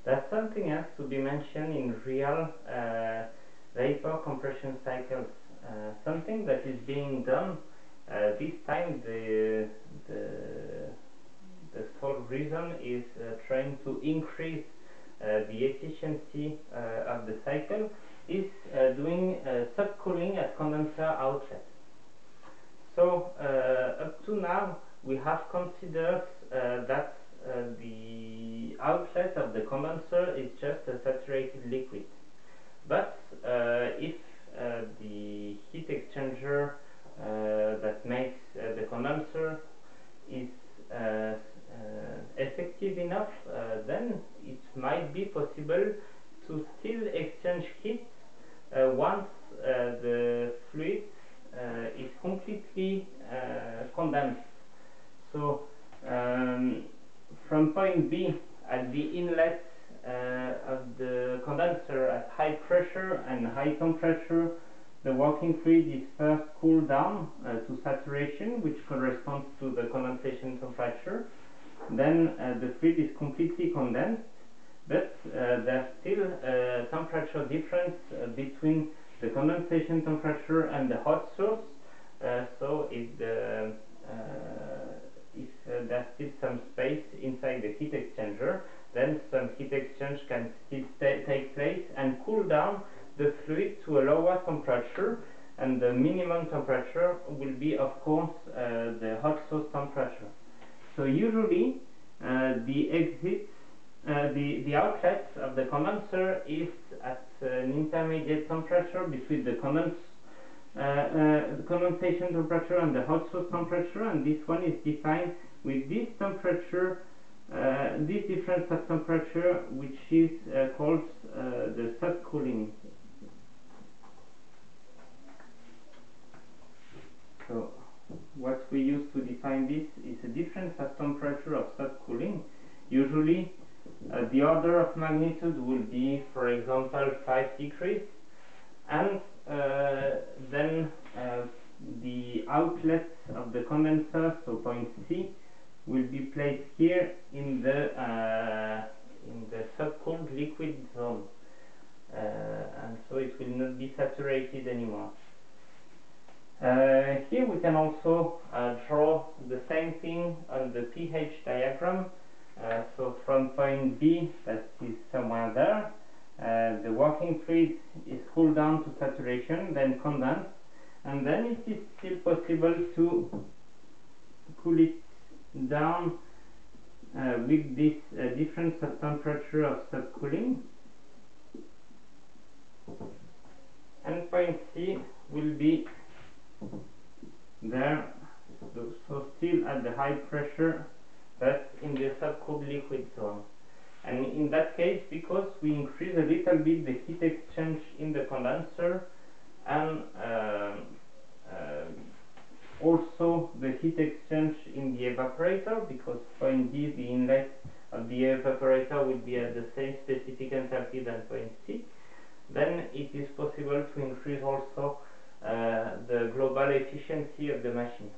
There's something else to be mentioned in real vapor compression cycles. Something that is being done this time. The sole reason is trying to increase the efficiency of the cycle is doing subcooling at condenser outlet. So up to now we have considered that the outlet of the condenser is just a saturated liquid. But if the heat exchanger that makes the condenser is effective enough, then it might be possible to still exchange heat once the fluid is completely condensed. So from point B at the inlet of the condenser at high pressure and high temperature, the working fluid is first cooled down to saturation, which corresponds to the condensation temperature. Then the fluid is completely condensed, but there's still a temperature difference between the condensation temperature and the hot source. So if there's still some space inside the heat exchanger, then some heat exchange can still take place and cool down the fluid to a lower temperature, and the minimum temperature will be, of course, the hot source temperature. So usually the outlet of the condenser is at an intermediate temperature between the condensation temperature and the hot source temperature, and this one is defined with this temperature, this difference of temperature, which is called the subcooling. So what we use to define this is a difference of temperature of subcooling. Usually the order of magnitude will be, for example, 5 degrees, and then the outlet of the condenser, so point C, will be placed here in the subcooled liquid zone, and so it will not be saturated anymore. Here we can also draw the same thing on the pH diagram. So from point B, that is somewhere there, the working fluid is cooled down to saturation, then condensed, and then it is still possible to cool it down with this difference of temperature of subcooling. And point C will be there, so still at the high pressure, but in the subcooled liquid zone. And in that case, because we increase a little bit the heat exchange in the condenser, and also the heat exchange in the evaporator, because point D, the inlet of the evaporator, will be at the same specific enthalpy than point C, then it is possible to increase also the global efficiency of the machine.